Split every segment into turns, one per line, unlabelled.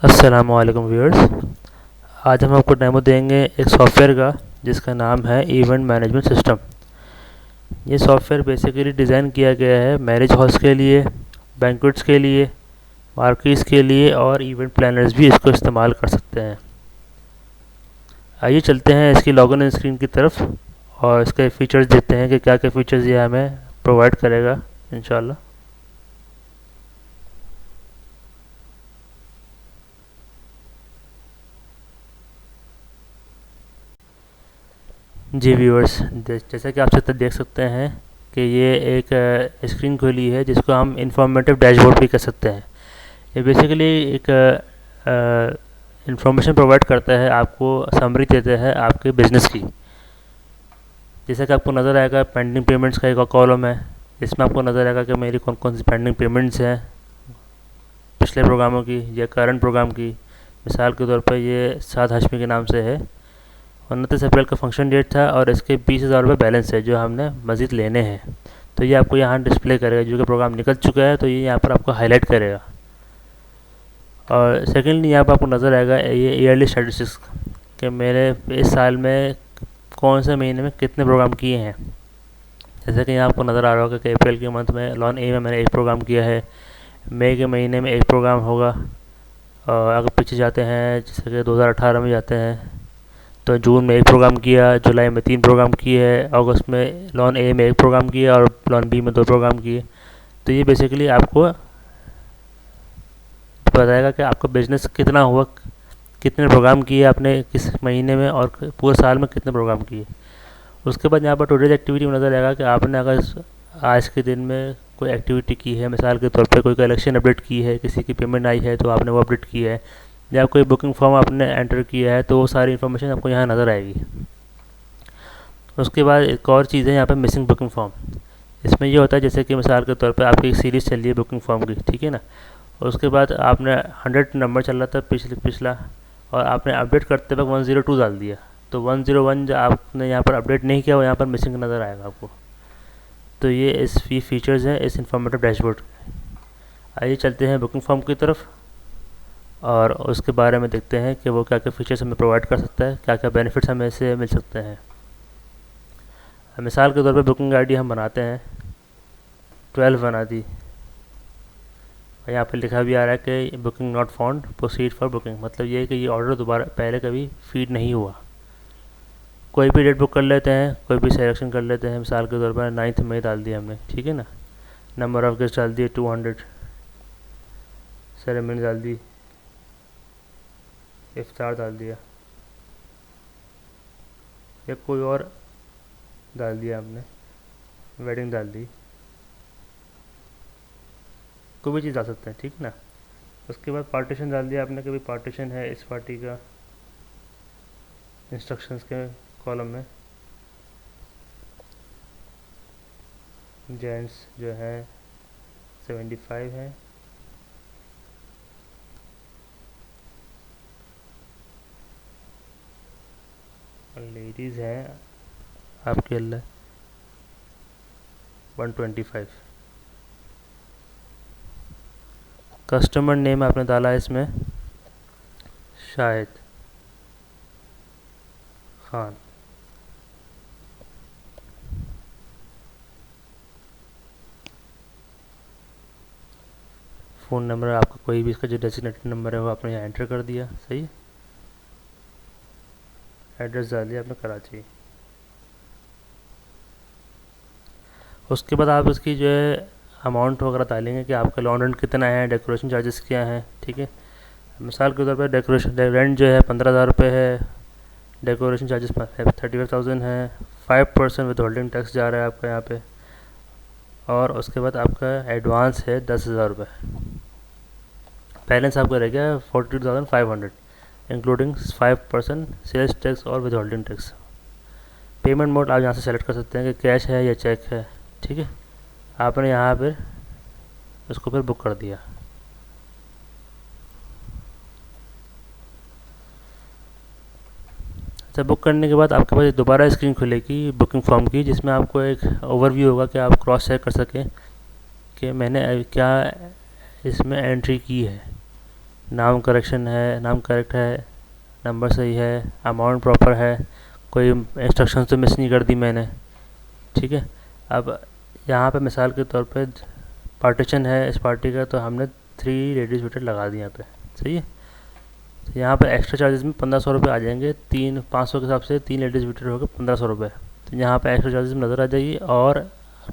अस्सलामुअलैकुम व्यूअर्स। आज हम आपको डेमो देंगे एक सॉफ़्टवेयर का जिसका नाम है इवेंट मैनेजमेंट सिस्टम। ये सॉफ़्टवेयर बेसिकली डिज़ाइन किया गया है मैरिज हॉल्स के लिए, बैंक्वेट्स के लिए, मार्कीज़ के लिए और इवेंट प्लानर्स भी इसको इस्तेमाल कर सकते हैं। आइए चलते हैं इसकी लॉगिन स्क्रीन की तरफ और इसके फ़ीचर्स देखते हैं कि क्या क्या फ़ीचर्स ये हमें प्रोवाइड करेगा इंशाल्लाह। जी व्यूअर्स, जैसा कि आप देख सकते हैं कि ये एक स्क्रीन खुली है जिसको हम इंफॉर्मेटिव डैशबोर्ड भी कह सकते हैं। ये बेसिकली एक इंफॉर्मेशन प्रोवाइड करता है, आपको समरी देता है आपके बिज़नेस की। जैसा कि आपको नज़र आएगा पेंडिंग पेमेंट्स का एक कॉलम है, इसमें आपको नज़र आएगा कि मेरी कौन कौन सी पेंडिंग पेमेंट्स हैं पिछले प्रोग्रामों की या करंट प्रोग्राम की। मिसाल के तौर पर ये साद हाशमी के नाम से है, 29 अप्रैल का फंक्शन डेट था और इसके 20,000 रुपये बैलेंस है जो हमने मज़ीद लेने हैं। तो ये आपको यहाँ डिस्प्ले करेगा, जो कि प्रोग्राम निकल चुका है तो ये यहाँ पर आपको हाईलाइट करेगा। और सेकेंडली यहाँ पर आपको नज़र आएगा ये ईयरली स्टैटिस्टिक्स कि मेरे इस साल में कौन से महीने में कितने प्रोग्राम किए हैं। जैसे कि यहाँ आपको नज़र आ रहा होगा कि अप्रैल के मंथ में लॉन ए में मैंने एक प्रोग्राम किया है, मई के महीने में एक प्रोग्राम होगा, और अगर पीछे जाते हैं जैसे कि 2018 में जाते हैं तो जून में एक प्रोग्राम किया, जुलाई में 3 प्रोग्राम किए है, अगस्त में लॉन ए में एक प्रोग्राम किया और लॉन बी में 2 प्रोग्राम किए। तो ये बेसिकली आपको बताएगा कि आपका बिज़नेस कितना हुआ, कितने प्रोग्राम किए आपने किस महीने में और पूरे साल में कितने प्रोग्राम किए। उसके बाद यहाँ पर टुडेज एक्टिविटी में नज़र आएगा कि आपने अगर आज के दिन में कोई एक्टिविटी की है, मिसाल के तौर पे कोई कलेक्शन अपडेट की है, किसी की पेमेंट आई है तो आपने वो अपडेट की है, या कोई बुकिंग फॉर्म आपने एंटर किया है, तो वो सारी इन्फॉर्मेशन आपको यहाँ नज़र आएगी। उसके बाद एक और चीज़ है यहाँ पे मिसिंग बुकिंग फॉर्म। इसमें ये होता है जैसे कि मिसाल के तौर पे आपकी एक सीरीज़ चल रही है बुकिंग फॉर्म की, ठीक है ना। और उसके बाद आपने 100 नंबर चल रहा था पिछला और आपने अपडेट करते वक्त 102 डाल दिया, तो 101 जो आपने यहाँ पर अपडेट नहीं किया वो यहाँ पर मिसिंग नज़र आएगा आपको। तो ये इस फीचर्स हैं इस इंफॉर्मेटिव डैशबोर्ड। आइए चलते हैं बुकिंग फॉर्म की तरफ और उसके बारे में देखते हैं कि वो क्या क्या फ़ीचर्स हमें प्रोवाइड कर सकता है, क्या क्या बेनिफिट्स हमें इससे मिल सकते हैं। मिसाल के तौर पे बुकिंग आईडी हम बनाते हैं, 12 बना दी, और यहाँ पे लिखा भी आ रहा है कि booking not found, proceed for booking. मतलब ये है कि ये ऑर्डर दोबारा पहले कभी फीड नहीं हुआ। कोई भी डेट बुक कर लेते हैं, कोई भी सिलेक्शन कर लेते हैं, मिसाल के तौर पर 9 मई डाल दिया हमने, ठीक है ना। नंबर ऑफ गेस्ट डाल दिए 200, सेरेमनी डाल दी, इफ्तार डाल दिया, या कोई और डाल दिया हमने, वेडिंग डाल दी, कोई भी चीज़ डाल सकते हैं, ठीक है ना। उसके बाद पार्टीशन डाल दिया आपने, कभी पार्टीशन है इस पार्टी का इंस्ट्रक्शंस के कॉलम में। जेंट्स जो है 75 है, और लेडीज़ हैं आपके लिए 125। कस्टमर नेम आपने डाला है इसमें शाहिद खान। फ़ोन नंबर आपका कोई भी इसका जो डेजिग्नेटेड नंबर है वो आपने यहाँ एंटर कर दिया, सही। एड्रेस डाल दिया आपने कराची। उसके बाद आप इसकी जो है अमाउंट वगैरह डालेंगे कि आपका लॉन रेंट कितना है, डेकोरेशन चार्जेस क्या हैं, ठीक है। मिसाल के तौर पर डेकोरेशन रेंट जो है 15,000 रुपये है, डेकोरेशन चार्जेस 35,000 है, 5% विद होल्डिंग टैक्स जा रहा है आपका यहाँ पे, और उसके बाद आपका एडवांस है 10,000 रुपये। बैलेंस आपका रह गया 42,500 इंक्लूडिंग 5% सेल्स टैक्स और with holding tax. Payment mode आप यहाँ से सेलेक्ट कर सकते हैं कि कैश है या चेक है, ठीक है। आपने यहाँ पर उसको फिर बुक कर दिया। अच्छा, बुक करने के बाद आपके पास दोबारा स्क्रीन खुलेगी बुकिंग फॉर्म की, जिसमें आपको एक ओवरव्यू होगा कि आप क्रॉस चेक कर सकें कि मैंने क्या इसमें एंट्री की है, नाम करेक्शन है, नाम करेक्ट है, नंबर सही है, अमाउंट प्रॉपर है, कोई इंस्ट्रक्शन तो मिस नहीं कर दी मैंने, ठीक है। अब यहाँ पे मिसाल के तौर पे पार्टीशन है इस पार्टी का, तो हमने 3 लेडीज़ वेटर लगा दी यहाँ पे, सही है। तो यहाँ पे एक्स्ट्रा चार्जेस में 1500 रुपये आ जाएंगे, 500 के हिसाब से 3 लेडीज़ वेटर हो गए 1500 रुपये। तो यहाँ पे एक्स्ट्रा चार्जेस में नज़र आ जाएगी और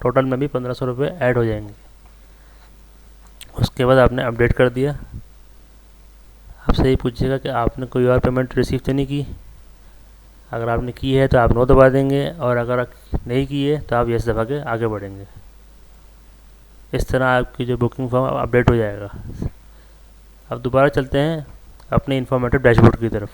टोटल में भी 1500 रुपये ऐड हो जाएंगे। उसके बाद आपने अपडेट कर दिया। आपसे ये पूछिएगा कि आपने कोई और पेमेंट रिसीव तो नहीं की। अगर आपने की है तो आप नो दबा देंगे, और अगर नहीं की है तो आप यस दबा के आगे बढ़ेंगे। इस तरह आपकी जो बुकिंग फॉर्म अपडेट हो जाएगा। अब दोबारा चलते हैं अपने इन्फॉर्मेटिव डैशबोर्ड की तरफ।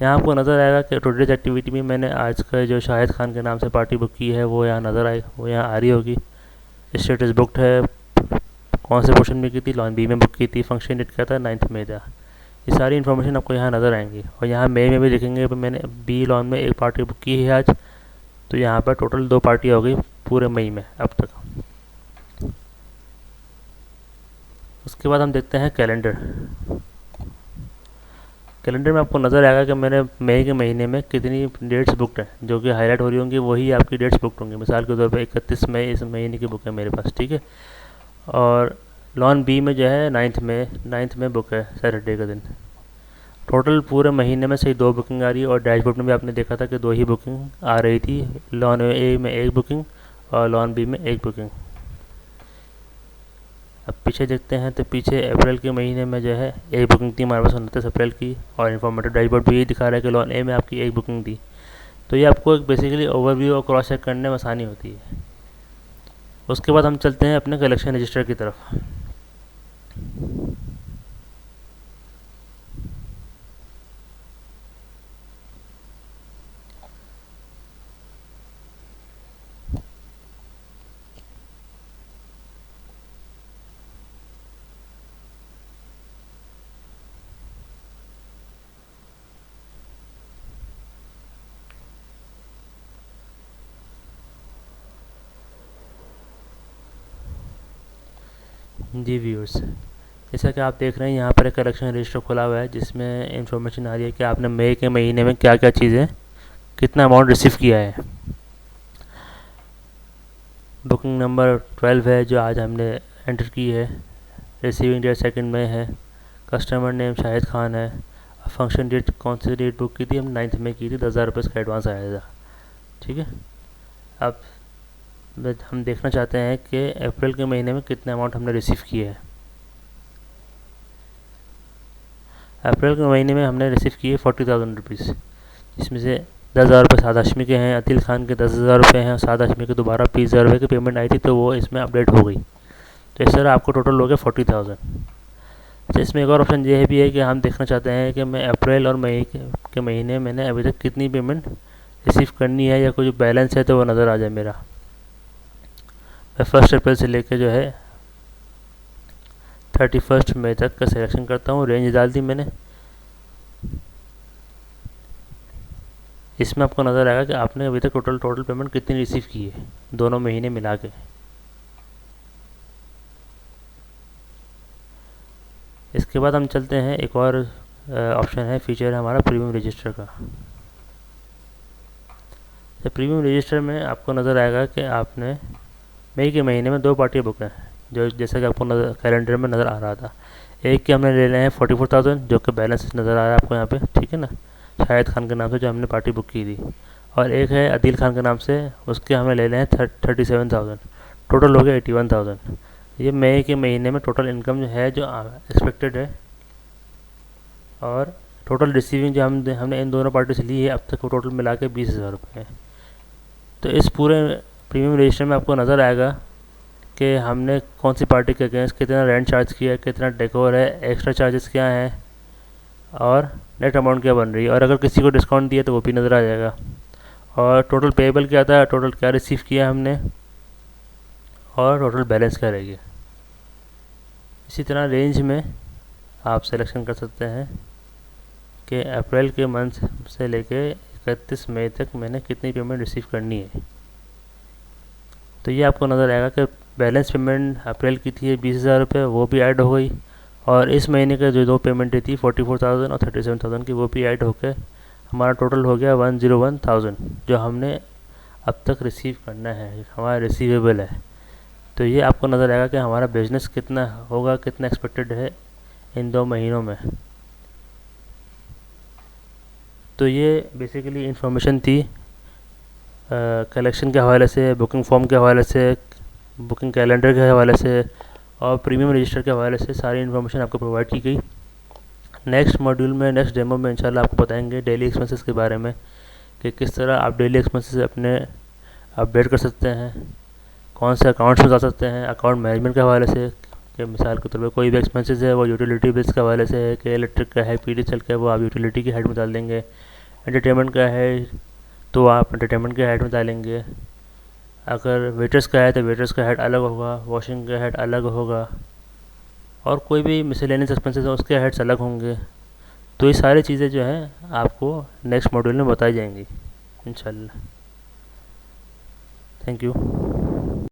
यहाँ आपको नज़र आएगा कि टुडेज एक्टिविटी में मैंने आज का जो शाहिद खान के नाम से पार्टी बुक की है वो यहाँ नज़र आई, वो यहाँ आ रही होगी। स्टेटस बुकड है, कौन से पोर्शन में की थी, लॉन बी में बुक की थी, फंक्शन डेट क्या था, 9 मई था। ये सारी इन्फॉर्मेशन आपको यहाँ नज़र आएंगी। और यहाँ मई में भी लिखेंगे मैंने बी लॉन में एक पार्टी बुक की है आज, तो यहाँ पर टोटल 2 पार्टी हो गई पूरे मई में अब तक। उसके बाद हम देखते हैं कैलेंडर। कैलेंडर में आपको नज़र आएगा कि मैंने मई के महीने में कितनी डेट्स बुकड हैं, जो कि हाईलाइट हो रही होंगी वही आपकी डेट्स बुकड होंगी। मिसाल के तौर पे 31 मई इस महीने की बुक है मेरे पास, ठीक है। और लॉन बी में जो है 9 में बुक है, सैटरडे का दिन। टोटल पूरे महीने में से 2 बुकिंग आ रही है, और डैशबोर्ड में भी आपने देखा था कि 2 ही बुकिंग आ रही थी। लॉन ए में 1 बुकिंग और लॉन बी में 1 बुकिंग। अब पीछे देखते हैं तो पीछे अप्रैल के महीने में जो है 1 बुकिंग थी हमारे पास 29 अप्रैल की, और इन्फॉर्मेटिव डैशबोर्ड भी यही दिखा रहा है कि लॉन ए में आपकी 1 बुकिंग थी। तो ये आपको एक बेसिकली ओवरव्यू और क्रॉस चेक करने में आसानी होती है। उसके बाद हम चलते हैं अपने कलेक्शन रजिस्टर की तरफ। जी व्यूअर्स, जैसा कि आप देख रहे हैं यहाँ पर एक कलेक्शन रजिस्टर खुला हुआ है, जिसमें इंफॉर्मेशन आ रही है कि आपने मई के महीने में क्या क्या चीज़ें, कितना अमाउंट रिसीव किया है। बुकिंग नंबर 12 है जो आज हमने एंटर की है, रिसीविंग डेट 2 मई है, कस्टमर नेम शाहिद खान है, फंक्शन डेट कौन सी डेट बुक की थी, हम 9 मई की थी, 10,000 रुपये इसका एडवांस आया था, ठीक है। अब हम देखना चाहते हैं कि अप्रैल के महीने में कितने अमाउंट हमने रिसीव किए हैं। अप्रैल के महीने में हमने रिसीव किए 40,000 रुपीज़, जिसमें से 10,000 रुपये साद हाशमी के हैं, अतिल खान के 10,000 रुपये हैं, साद हाशमी के दोबारा 20,000 रुपये की पेमेंट आई थी तो वो इसमें अपडेट हो गई। तो इस तरह आपको टोटल हो गया 40,000। तो इसमें एक और ऑप्शन ये भी है कि हम देखना चाहते हैं कि मैं अप्रैल और मई के महीने मैंने अभी तक कितनी पेमेंट रिसीव करनी है, या कोई बैलेंस है तो वो नज़र आ जाए मेरा। मैं 1 अप्रैल से लेकर जो है 31 मई तक का सिलेक्शन करता हूँ, रेंज डाल दी मैंने। इसमें आपको नज़र आएगा कि आपने अभी तक टोटल पेमेंट कितनी रिसीव की है दोनों महीने मिला के। इसके बाद हम चलते हैं, एक और ऑप्शन है, फीचर है हमारा प्रीमियम रजिस्टर का। तो प्रीमियम रजिस्टर में आपको नज़र आएगा कि आपने मई के महीने में 2 पार्टी बुक हैं, जो जैसा कि आपको कैलेंडर में नज़र आ रहा था। एक के हमने ले रहे हैं 44,000 जो कि बैलेंस नज़र आ रहा है आपको यहाँ पे, ठीक है ना, शाहिद खान के नाम से जो हमने पार्टी बुक की थी। और एक है अदील खान के नाम से, उसके हमें ले रहे हैं 37,000, टोटल हो गया 81,000। ये मई के महीने में टोटल इनकम जो है जो एक्सपेक्टेड है, और टोटल रिसीविंग जो हमने इन दोनों पार्टी से ली है अब तक वो टोटल मिला के 20,000 रुपये है। तो इस पूरे प्रीमियम रजिस्टर में आपको नज़र आएगा कि हमने कौन सी पार्टी के अगेंस्ट कितना रेंट चार्ज किया है, कितना डेकोर है, एक्स्ट्रा चार्जेस क्या हैं, और नेट अमाउंट क्या बन रही है, और अगर किसी को डिस्काउंट दिया तो वो भी नज़र आ जाएगा, और टोटल पेबल क्या था, टोटल क्या रिसीव किया हमने, और टोटल बैलेंस क्या रहेगी। इसी तरह रेंज में आप सिलेक्शन कर सकते हैं कि अप्रैल के मंथ से लेके 31 मई तक मैंने कितनी पेमेंट रिसीव करनी है। तो ये आपको नज़र आएगा कि बैलेंस पेमेंट अप्रैल की थी 20,000 रुपये, वो भी ऐड हो गई, और इस महीने का जो 2 पेमेंटें थी 44,000 और 37,000 की, वो भी ऐड होकर हमारा टोटल हो गया 101,000, जो हमने अब तक रिसीव करना है, हमारा रिसीवेबल है। तो ये आपको नज़र आएगा कि हमारा बिजनेस कितना होगा, कितना एक्सपेक्टेड है इन 2 महीनों में। तो ये बेसिकली इन्फॉर्मेशन थी कलेक्शन के हवाले से, बुकिंग फॉर्म के हवाले से, बुकिंग कैलेंडर के हवाले से और प्रीमियम रजिस्टर के हवाले से सारी इन्फॉर्मेशन आपको प्रोवाइड की गई। नेक्स्ट मॉड्यूल में, नेक्स्ट डेमो में इंशाल्लाह आपको बताएंगे डेली एक्सपेंसेस के बारे में कि किस तरह आप डेली एक्सपेंसेस अपने अपडेट कर सकते हैं, कौन से अकाउंट्स में जा सकते हैं अकाउंट मैनेजमेंट के हवाले से, कि मिसाल के तौर पर कोई भी एक्सपेंसेस है वो यूटिलिटी बिल्स के हवाले से है कि इलेक्ट्रिक का है, पीडीएसएल का है, वो आप यूटिलिटी की हेड में डाल देंगे। एंटरटेनमेंट का है तो आप एंटरटेनमेंट के हेड में डालेंगे। अगर वेटर्स का है तो वेटर्स का हेड अलग होगा, वॉशिंग का हेड अलग होगा, और कोई भी मिसलेनियस एक्सपेंसेस है उसके हेड्स अलग होंगे। तो ये सारी चीज़ें जो हैं आपको नेक्स्ट मॉड्यूल में बताई जाएंगी इंशाल्लाह। Thank you.